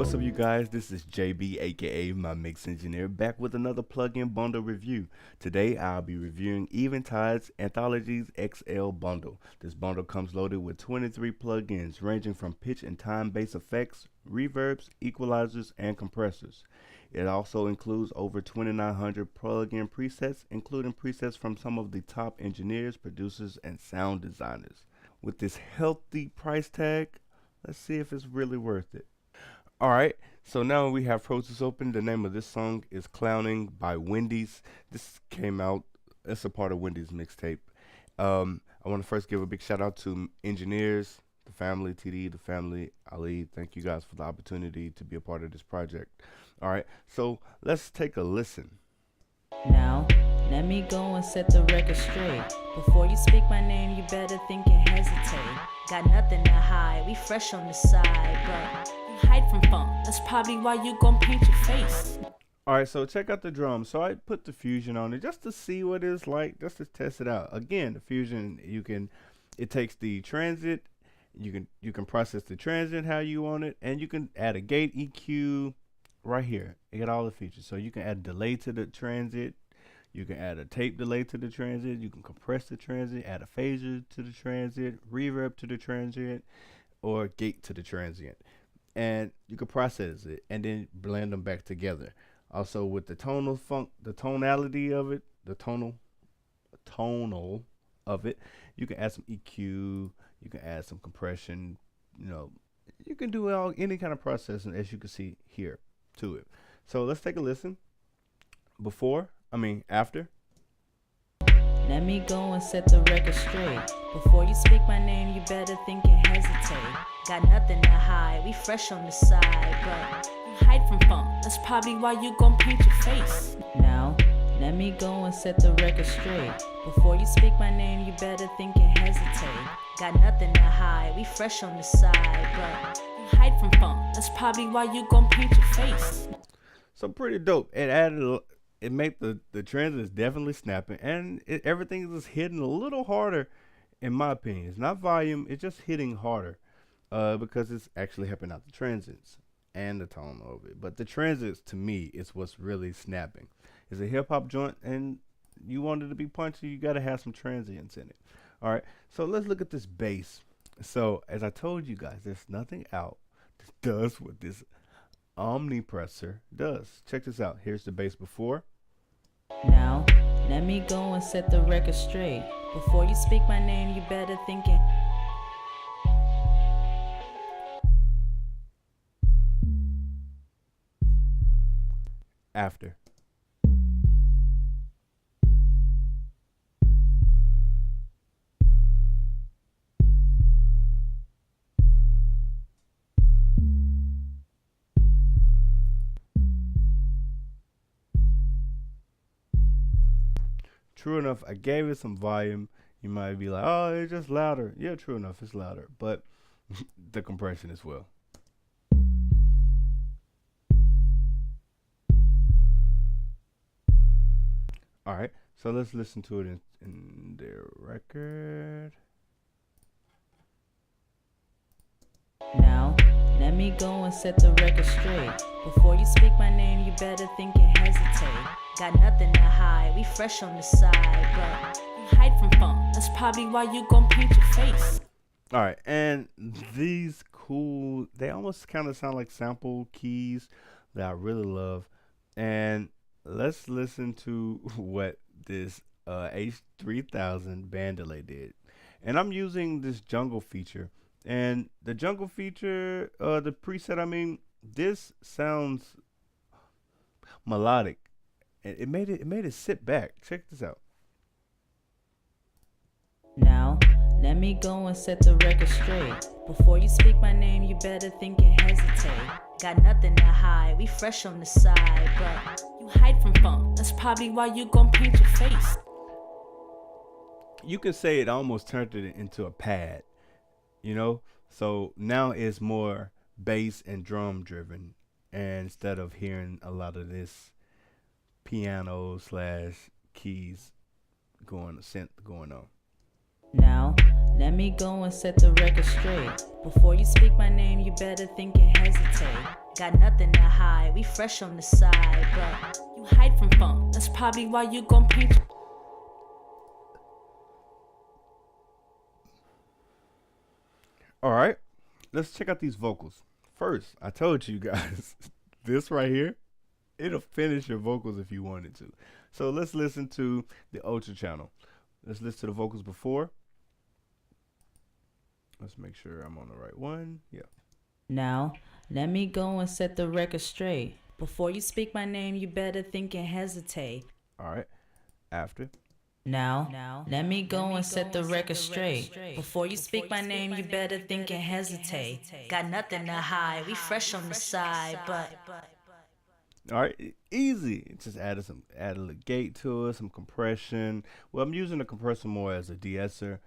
What's up, you guys? This is JB, aka MyMixEngineer, back with another plugin bundle review. Today, I'll be reviewing Eventide's Anthology's XL bundle. This bundle comes loaded with 23 plugins ranging from pitch and time-based effects, reverbs, equalizers, and compressors. It also includes over 2,900 plugin presets, including presets from some of the top engineers, producers, and sound designers. With this healthy price tag, let's see if it's really worth it. Alright, so now we have Process open. The name of this song is Clowning by Wendy's. This came out, it's a part of Wendy's mixtape. I want to first give a big shout out to engineers, the family, TD, the family, Ali. Thank you guys for the opportunity to be a part of this project. Alright, so let's take a listen. Now, let me go and set the record straight. Before you speak my name, you better think and hesitate. Got nothing to hide, we fresh on the side, but you hide from funk. That's probably why you gon' paint your face. Alright, so check out the drums. So I put the Fusion on it just to see what it's like, just to test it out. Again, the Fusion, it takes the transit, you can process the transit how you want it, and you can add a gate EQ right here. You get all the features. So you can add delay to the transit, you can add a tape delay to the transit, you can compress the transit, add a phaser to the transit, reverb to the transient, or gate to the transient. And you can process it and then blend them back together. Also with the tonality of it, the tonal of it, you can add some EQ, you can add some compression, you can do any kind of processing, as you can see here, to it. So let's take a listen. After. Let me go and set the record straight. Before you speak my name, you better think and hesitate. Got nothing to hide, we fresh on the side, but you hide from funk. That's probably why you gon' paint your face. Now, let me go and set the record straight. Before you speak my name, you better think and hesitate. Got nothing to hide, we fresh on the side, but you hide from funk. That's probably why you gon' paint your face. So pretty dope. It made the transits definitely snapping, and everything is hitting a little harder, in my opinion. It's not volume, it's just hitting harder, because it's actually helping out the transits and the tone of it. But the transits, to me, is what's really snapping. It's a hip hop joint, and you want it to be punchy, you gotta have some transients in it. All right, so let's look at this bass. So as I told you guys, there's nothing out that does what this omnipressor does. Check this out. Here's the bass before. Now, let me go and set the record straight. Before you speak my name, you better think it. After. True enough, I gave it some volume. You might be like, oh, it's just louder. Yeah, true enough, it's louder, but the compression as well. All right, so let's listen to it in their record. Now, let me go and set the record straight. Before you speak my name, you better think and hesitate. Got nothing to hide, we fresh on the side, but you hide from funk. That's probably why you gon' paint your face. All right, and these they almost kind of sound like sample keys that I really love. And let's listen to what this H3000 band delay did. And I'm using this jungle feature. And the jungle feature, the preset, this sounds melodic. It made it sit back. Check this out. Now, let me go and set the record straight. Before you speak my name, you better think and hesitate. Got nothing to hide, we fresh on the side, but you hide from funk. That's probably why you gon' paint your face. You can say it almost turned it into a pad, So now it's more bass and drum driven, and instead of hearing a lot of this piano / keys synth going on. Now, let me go and set the record straight. Before you speak my name, you better think and hesitate. Got nothing to hide, we fresh on the side, but you hide from funk. That's probably why you gon' paint. All right, let's check out these vocals. First, I told you guys, this right here, it'll finish your vocals if you wanted to. So let's listen to the Ultra channel. Let's listen to the vocals before. Let's make sure I'm on the right one. Yeah. Now, let me go and set the record straight. Before you speak my name, you better think and hesitate. All right. After. Now, let me go and set the record straight. Before you speak my name, you better think and hesitate. Got nothing to hide, we fresh on the side, but. All right, easy. Just add a little gate to it, some compression. Well, I'm using the compressor more as a de-esser.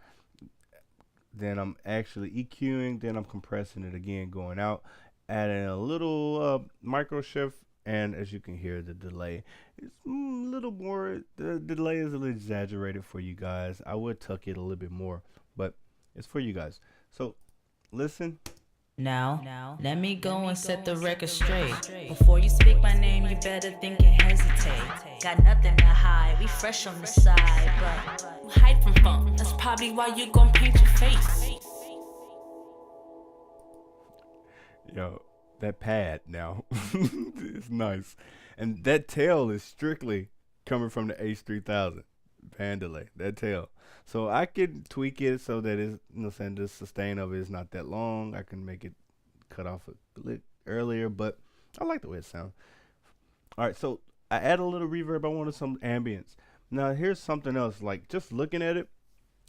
Then I'm actually EQing. Then I'm compressing it again, going out, adding a little micro shift, and as you can hear, the delay is a little more. The delay is a little exaggerated for you guys. I would tuck it a little bit more, but it's for you guys. So listen. Now, let me go and set the record straight. Before you speak my name, you better think and hesitate. Got nothing to hide, we fresh on the side, but you hide from funk. That's probably why you gon' paint your face. Yo, that pad now is nice, and that tail is strictly coming from the H3000 band delay. That tail. So I can tweak it so that it's, saying the sustain of it is not that long. I can make it cut off a bit earlier, but I like the way it sounds. All right, so I add a little reverb. I wanted some ambience. Now here's something else. Like just looking at it,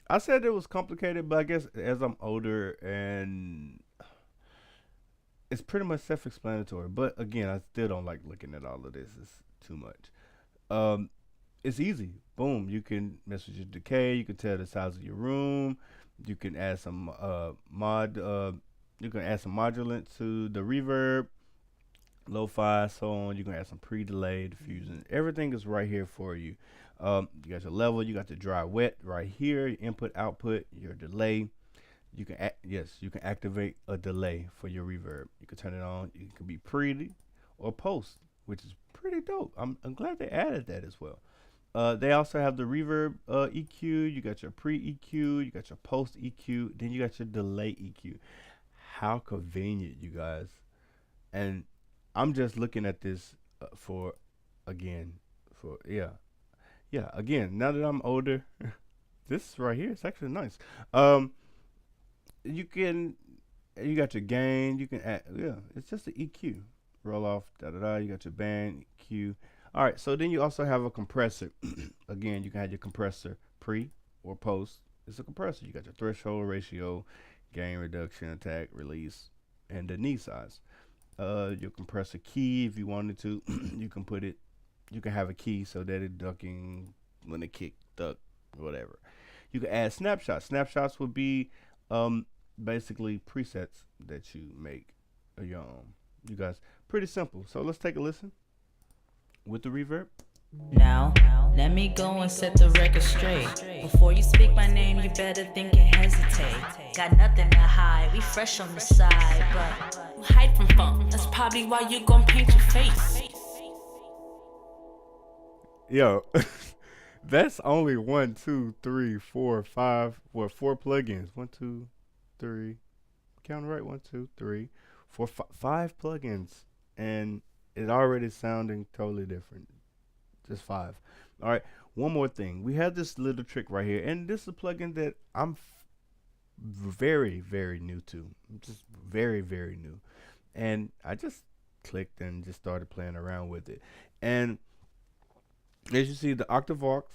I said it was complicated, but I guess as I'm older and it's pretty much self-explanatory. But again, I still don't like looking at all of this. It's too much. It's easy. Boom. You can mess with your decay. You can tell the size of your room. You can add some you can add some modulant to the reverb, lo-fi, so on. You can add some pre-delay, diffusion. Everything is right here for you. You got your level. You got the dry wet right here. Your input, output, your delay. You can you can activate a delay for your reverb. You can turn it on. It can be pre or post, which is pretty dope. I'm glad they added that as well. They also have the reverb EQ. You got your pre-EQ. You got your post-EQ. Then you got your delay EQ. How convenient, you guys. And I'm just looking at this again, now that I'm older, this right here is actually nice. You got your gain. You can add, it's just the EQ. Roll off, da-da-da. You got your band, EQ. All right, so then you also have a compressor. Again, you can have your compressor pre or post. It's a compressor. You got your threshold, ratio, gain, reduction, attack, release, and the knee size. Your compressor key, if you wanted to, you can have a key so that it's ducking when it kick, duck, whatever. You can add snapshots. Snapshots would be basically presets that you make your own. You guys, pretty simple. So let's take a listen with the reverb. Now, let me go and set the record straight. Before you speak my name, you better think and hesitate. Got nothing to hide, we fresh on the side, but you hide from funk. That's probably why you gon' paint your face. Yo, that's only 1, 2, 3, 4, 5. What, 4 plugins? 1, 2, 3. Count right. 1, 2, 3, 4, 5 plugins, and it already sounding totally different. Just 5. All right. One more thing. We have this little trick right here, and this is a plugin that I'm very, very new to. Just very, very new, and I just clicked and just started playing around with it. And as you see, the octave aux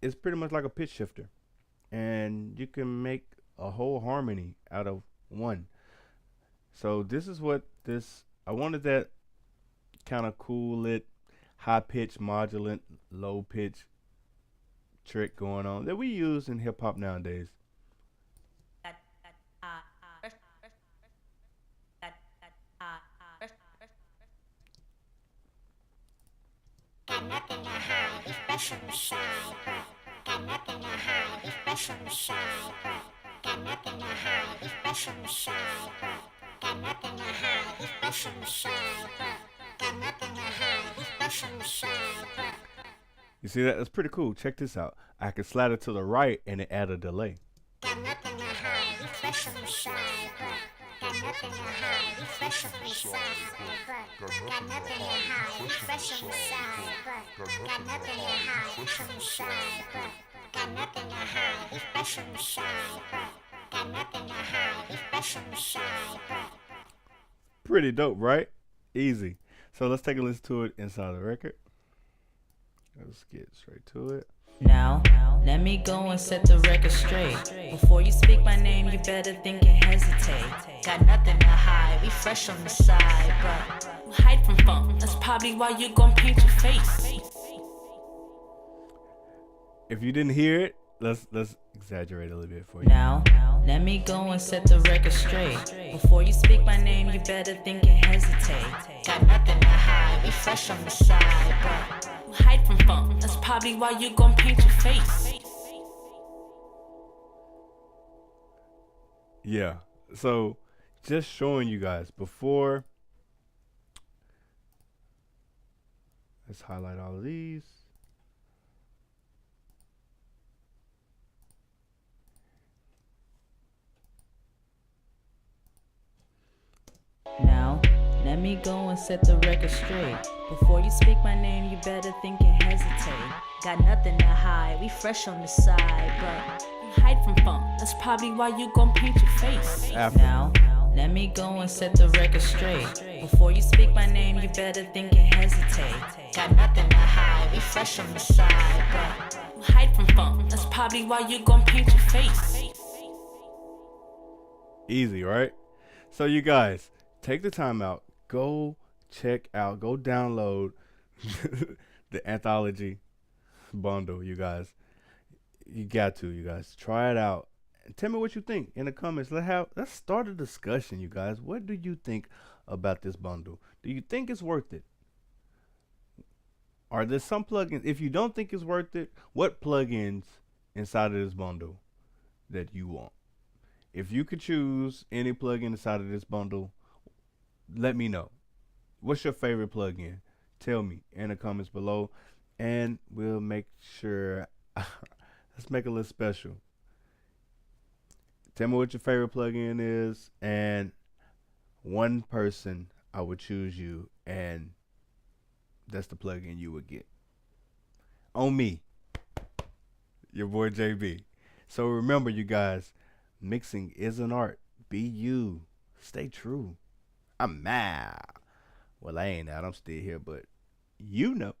is pretty much like a pitch shifter, and you can make a whole harmony out of one. So this is what I wanted, that kind of cool lit, high pitch modulant, low pitch trick going on that we use in hip hop nowadays. Got nothing to hide, it's fresh on the side. Got nothing to hide, it's fresh on the side. Got nothing to hide, it's fresh on the side. Got nothing to hide, he's fresh on the side, but got nothing to hide, he's fresh on the side, but. You see that? That's pretty cool. Check this out. I can slide it to the right and it add a delay. Got nothing to hide, he's fresh on the side, but got nothing to hide, he's fresh on the side, but got nothing to hide, he's fresh on the side, but got nothing to hide, fresh on the side, but got nothing to hide, he's fresh on the side, but got nothing to hide, he's fresh on the side, but. Pretty dope, right? Easy. So let's take a listen to it inside the record. Let's get straight to it. Now, let me go and set the record straight. Before you speak my name, you better think and hesitate. Got nothing to hide, we fresh on the side, but you hide from funk. That's probably why you gon' paint your face. If you didn't hear it, let's exaggerate a little bit for you. Now, let me go and set the record straight. Before you speak my name, you better think and hesitate. Got nothing to hide, we fresh on the side, but you hide from funk. That's probably why you gon' paint your face. Yeah. So just showing you guys before. Let's highlight all of these. Now, let me go and set the record straight. Before you speak my name, you better think and hesitate. Got nothing to hide, we fresh on the side, but you hide from funk. That's probably why you gon' paint your face. After. Now, let me go and set the record straight. Before you speak my name, you better think and hesitate. Got nothing to hide, we fresh on the side, but you hide from funk. That's probably why you gon' paint your face. Easy, right? So you guys, take the time out. Go check out, go download the Anthology bundle, you guys. You got to, you guys. Try it out. And tell me what you think in the comments. Let's start a discussion, you guys. What do you think about this bundle? Do you think it's worth it? Are there some plugins? If you don't think it's worth it, what plugins inside of this bundle that you want? If you could choose any plugin inside of this bundle, let me know. What's your favorite plugin? Tell me in the comments below, and we'll make sure. Let's make a little special. Tell me what your favorite plugin is, and one person I would choose you, and that's the plugin you would get. On me, your boy JB. So remember, you guys, mixing is an art. Be you. Stay true. I'm mad. Well, I ain't out. I'm still here, but you know.